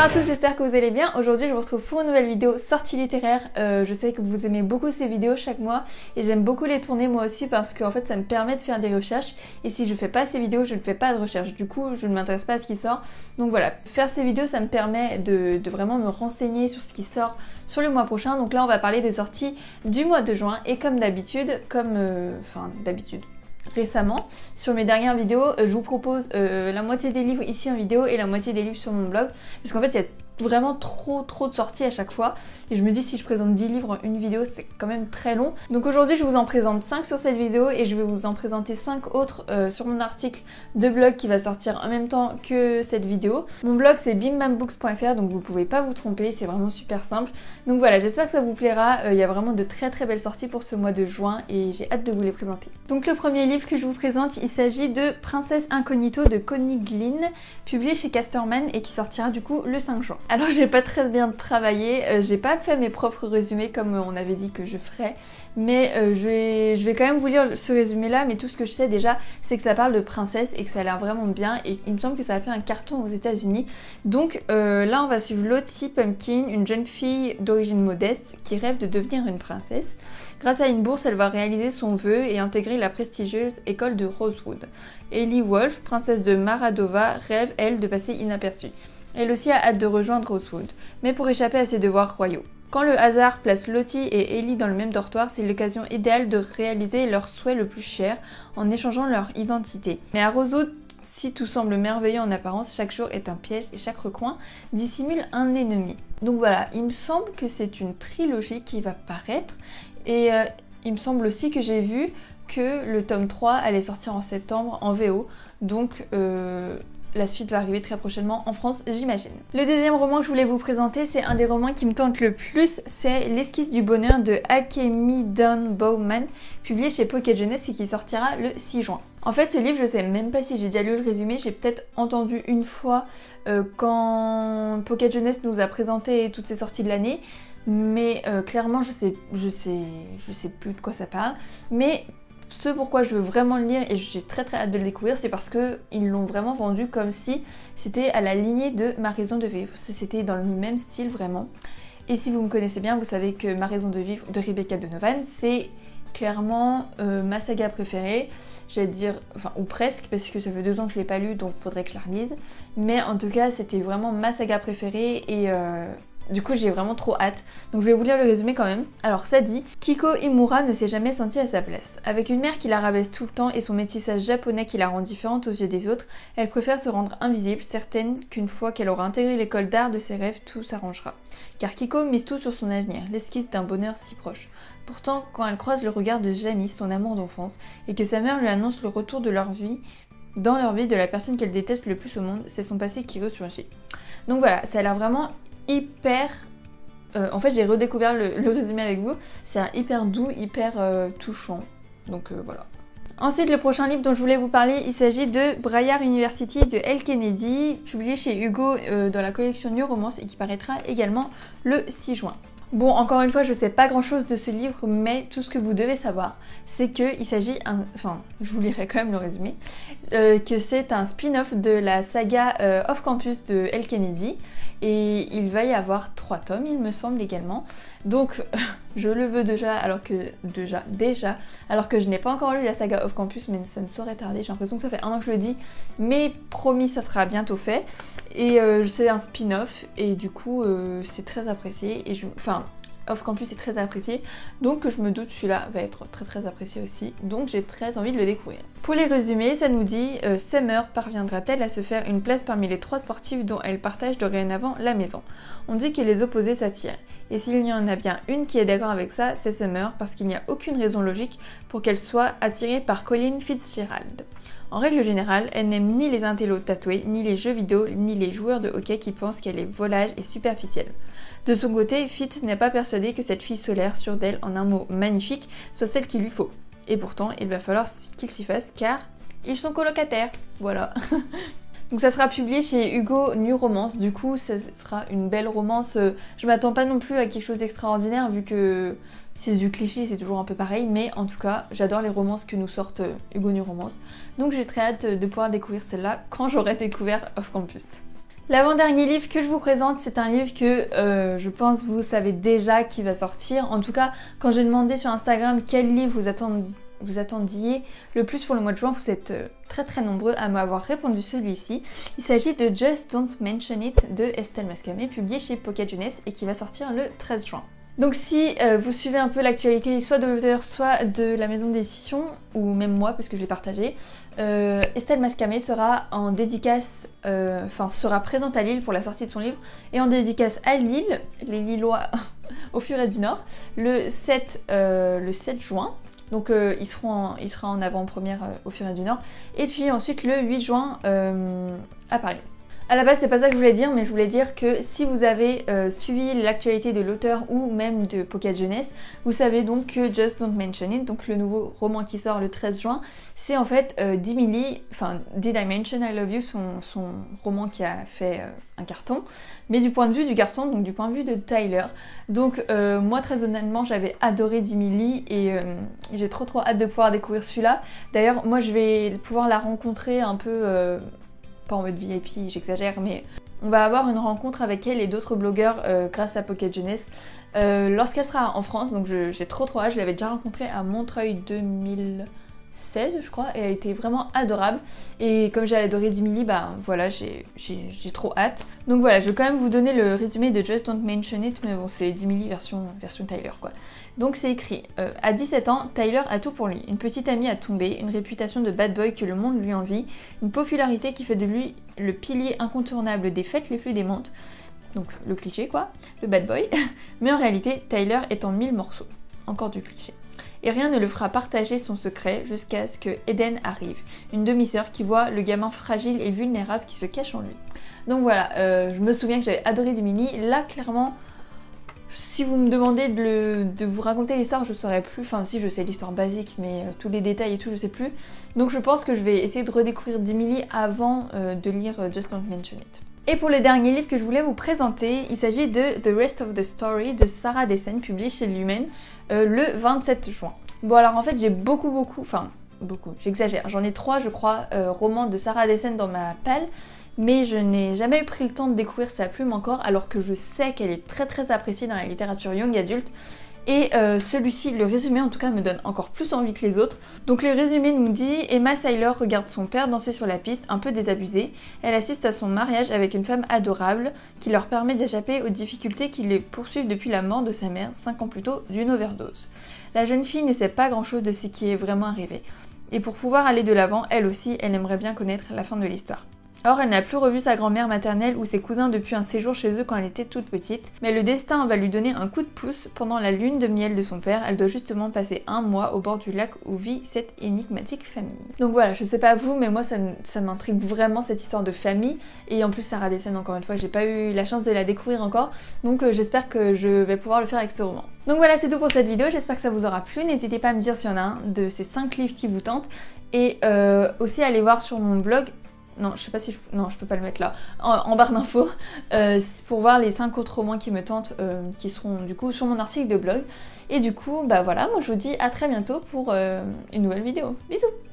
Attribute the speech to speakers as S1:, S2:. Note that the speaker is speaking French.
S1: à tous, j'espère que vous allez bien. Aujourd'hui je vous retrouve pour une nouvelle vidéo sortie littéraire. Je sais que vous aimez beaucoup ces vidéos chaque mois et j'aime beaucoup les tourner moi aussi parce qu'en fait ça me permet de faire des recherches et si je fais pas ces vidéos je ne fais pas de recherche, du coup je ne m'intéresse pas à ce qui sort. Donc voilà, faire ces vidéos ça me permet de vraiment me renseigner sur ce qui sort sur le mois prochain. Donc là on va parler des sorties du mois de juin et comme d'habitude, récemment, sur mes dernières vidéos, je vous propose la moitié des livres ici en vidéo et la moitié des livres sur mon blog, parce qu'en fait il y a vraiment trop de sorties à chaque fois et je me dis si je présente 10 livres en une vidéo c'est quand même très long. Donc aujourd'hui je vous en présente 5 sur cette vidéo et je vais vous en présenter 5 autres sur mon article de blog qui va sortir en même temps que cette vidéo. Mon blog c'est bimbambooks.fr, donc vous pouvez pas vous tromper, c'est vraiment super simple. Donc voilà, j'espère que ça vous plaira, il y a vraiment de très belles sorties pour ce mois de juin et j'ai hâte de vous les présenter. Donc le premier livre que je vous présente, il s'agit de Princesse Incognito de Connie Glynn, publié chez Casterman et qui sortira du coup le 5 juin. Alors j'ai pas très bien travaillé, j'ai pas fait mes propres résumés comme on avait dit que je ferais, mais je vais quand même vous lire ce résumé là, mais tout ce que je sais déjà c'est que ça parle de princesse et que ça a l'air vraiment bien et il me semble que ça a fait un carton aux États-Unis. Donc là on va suivre Lottie Pumpkin, une jeune fille d'origine modeste qui rêve de devenir une princesse. Grâce à une bourse, elle va réaliser son vœu et intégrer la prestigieuse école de Rosewood. Ellie Wolf, princesse de Maradova, rêve elle de passer inaperçue. Elle aussi a hâte de rejoindre Rosewood, mais pour échapper à ses devoirs royaux. Quand le hasard place Lottie et Ellie dans le même dortoir, c'est l'occasion idéale de réaliser leur souhait le plus cher en échangeant leur identité. Mais à Rosewood, si tout semble merveilleux en apparence, chaque jour est un piège et chaque recoin dissimule un ennemi. Donc voilà, il me semble que c'est une trilogie qui va paraître et il me semble aussi que j'ai vu que le tome 3 allait sortir en septembre en VO, donc la suite va arriver très prochainement en France, j'imagine. Le deuxième roman que je voulais vous présenter, c'est un des romans qui me tente le plus, c'est L'esquisse du bonheur de Akemi Dawn Bowman, publié chez Pocket Jeunesse et qui sortira le 6 juin. En fait, ce livre, je sais même pas si j'ai déjà lu le résumé, j'ai peut-être entendu une fois quand Pocket Jeunesse nous a présenté toutes ces sorties de l'année, mais clairement, je sais plus de quoi ça parle, mais ce pourquoi je veux vraiment le lire et j'ai très hâte de le découvrir, c'est parce que ils l'ont vraiment vendu comme si c'était à la lignée de Ma raison de vivre. C'était dans le même style vraiment. Et si vous me connaissez bien, vous savez que Ma raison de vivre de Rebecca Donovan, c'est clairement ma saga préférée. J'allais dire, enfin ou presque, parce que ça fait 2 ans que je l'ai pas lu, donc faudrait que je la relise. Mais en tout cas, c'était vraiment ma saga préférée et du coup j'ai vraiment trop hâte, donc je vais vous lire le résumé quand même. Alors ça dit: Kiko Imura ne s'est jamais sentie à sa place. Avec une mère qui la rabaisse tout le temps et son métissage japonais qui la rend différente aux yeux des autres, elle préfère se rendre invisible, certaine qu'une fois qu'elle aura intégré l'école d'art de ses rêves, tout s'arrangera. Car Kiko mise tout sur son avenir, l'esquisse d'un bonheur si proche. Pourtant, quand elle croise le regard de Jamie, son amour d'enfance, et que sa mère lui annonce le retour de leur vie, dans leur vie de la personne qu'elle déteste le plus au monde, c'est son passé qui ressurgit. Donc voilà, ça a l'air vraiment hyper... en fait j'ai redécouvert le résumé avec vous, c'est hyper doux, hyper touchant, donc voilà. Ensuite le prochain livre dont je voulais vous parler, il s'agit de Briar University de Elle Kennedy, publié chez Hugo dans la collection New Romance et qui paraîtra également le 6 juin. Bon, encore une fois, je sais pas grand chose de ce livre, mais tout ce que vous devez savoir, c'est qu'il s'agit, enfin, je vous lirai quand même le résumé, que c'est un spin-off de la saga Off Campus de Elle Kennedy, et il va y avoir 3 tomes, il me semble également. Donc, je le veux déjà, alors que je n'ai pas encore lu la saga Off Campus, mais ça ne saurait tarder. J'ai l'impression que ça fait 1 an que je le dis, mais promis, ça sera bientôt fait. Et c'est un spin-off, et du coup, c'est très apprécié. Et Off Campus est très apprécié, donc je me doute celui-là va être très apprécié aussi, donc j'ai très envie de le découvrir. Pour les résumés, ça nous dit Summer parviendra-t-elle à se faire une place parmi les 3 sportives dont elle partage dorénavant la maison? On dit que les opposés s'attirent, et s'il y en a bien une qui est d'accord avec ça, c'est Summer, parce qu'il n'y a aucune raison logique pour qu'elle soit attirée par Colin Fitzgerald. En règle générale, elle n'aime ni les intellos tatoués, ni les jeux vidéo, ni les joueurs de hockey qui pensent qu'elle est volage et superficielle. De son côté, Fitz n'est pas persuadé que cette fille solaire, sûre d'elle en un mot magnifique, soit celle qu'il lui faut. Et pourtant, il va falloir qu'il s'y fasse car ils sont colocataires. Voilà. Donc ça sera publié chez Hugo New Romance, du coup ça sera une belle romance. Je m'attends pas non plus à quelque chose d'extraordinaire vu que c'est du cliché, c'est toujours un peu pareil, mais en tout cas j'adore les romances que nous sortent Hugo New Romance. Donc j'ai très hâte de pouvoir découvrir celle-là quand j'aurai découvert Off Campus. L'avant-dernier livre que je vous présente, c'est un livre que je pense vous savez déjà qui va sortir. En tout cas, quand j'ai demandé sur Instagram quel livre vous attendiez le plus pour le mois de juin, vous êtes très nombreux à m'avoir répondu celui-ci. Il s'agit de Just Don't Mention It de Estelle Mascamé, publié chez Pocket Jeunesse et qui va sortir le 13 juin. Donc si vous suivez un peu l'actualité soit de l'auteur, soit de la maison d'édition, ou même moi parce que je l'ai partagé, Estelle Mascamé sera en dédicace, sera présente à Lille pour la sortie de son livre, et en dédicace à Lille, les Lillois au Furet du Nord, le 7 juin. Donc il sera en avant-première au Furet du Nord. Et puis ensuite le 8 juin à Paris. À la base c'est pas ça que je voulais dire, mais je voulais dire que si vous avez suivi l'actualité de l'auteur ou même de Pocket Jeunesse, vous savez donc que Just Don't Mention It, donc le nouveau roman qui sort le 13 juin, c'est en fait d'Emily, enfin Did I Mention I Love You, son roman qui a fait un carton, mais du point de vue du garçon, donc du point de vue de Tyler. Donc moi très honnêtement j'avais adoré d'Emily et j'ai trop hâte de pouvoir découvrir celui-là. D'ailleurs moi je vais pouvoir la rencontrer un peu... pas en mode VIP, j'exagère, mais on va avoir une rencontre avec elle et d'autres blogueurs grâce à Pocket Jeunesse lorsqu'elle sera en France, donc j'ai trop hâte. Je l'avais déjà rencontrée à Montreuil 2016 je crois, et elle était vraiment adorable, et comme j'ai adoré d'Emily, bah voilà, j'ai trop hâte. Donc voilà, je vais quand même vous donner le résumé de Just Don't Mention It, mais bon c'est d'Emily version Tyler quoi. Donc c'est écrit, à 17 ans, Tyler a tout pour lui. Une petite amie a tombé, une réputation de bad boy que le monde lui envie, une popularité qui fait de lui le pilier incontournable des fêtes les plus démentes. Donc le cliché quoi, le bad boy. Mais en réalité, Tyler est en 1000 morceaux. Encore du cliché. Et rien ne le fera partager son secret jusqu'à ce que Eden arrive, une demi-sœur qui voit le gamin fragile et vulnérable qui se cache en lui. Donc voilà, je me souviens que j'avais adoré Dimini. Là clairement... Si vous me demandez de vous raconter l'histoire, je saurais plus. Enfin, si je sais l'histoire basique, mais tous les détails et tout, je sais plus. Donc je pense que je vais essayer de redécouvrir d'Emily avant de lire Just Don't Mention It. Et pour le dernier livre que je voulais vous présenter, il s'agit de The Rest of the Story de Sarah Dessen, publié chez Lumen le 27 juin. Bon alors en fait j'ai beaucoup, j'exagère. J'en ai 3 je crois, romans de Sarah Dessen dans ma palle. Mais je n'ai jamais pris le temps de découvrir sa plume encore, alors que je sais qu'elle est très appréciée dans la littérature young adulte. Et celui-ci, le résumé en tout cas, me donne encore plus envie que les autres. Donc le résumé nous dit « Emma Seiler regarde son père danser sur la piste, un peu désabusé. Elle assiste à son mariage avec une femme adorable qui leur permet d'échapper aux difficultés qui les poursuivent depuis la mort de sa mère, 5 ans plus tôt, d'une overdose. La jeune fille ne sait pas grand-chose de ce qui est vraiment arrivé. Et pour pouvoir aller de l'avant, elle aussi, elle aimerait bien connaître la fin de l'histoire. » Or, elle n'a plus revu sa grand-mère maternelle ou ses cousins depuis un séjour chez eux quand elle était toute petite, mais le destin va lui donner un coup de pouce pendant la lune de miel de son père. Elle doit justement passer un mois au bord du lac où vit cette énigmatique famille. Donc voilà, je sais pas vous, mais moi ça m'intrigue vraiment cette histoire de famille, et en plus Sarah Dessen, encore une fois, j'ai pas eu la chance de la découvrir encore, donc j'espère que je vais pouvoir le faire avec ce roman. Donc voilà, c'est tout pour cette vidéo, j'espère que ça vous aura plu. N'hésitez pas à me dire s'il y en a un de ces 5 livres qui vous tentent, et aussi allez voir sur mon blog. Non, je sais pas si je... Non, je peux pas le mettre là. En barre d'infos. Pour voir les 5 autres romans qui me tentent, qui seront du coup sur mon article de blog. Et du coup, bah voilà, moi je vous dis à très bientôt pour une nouvelle vidéo. Bisous!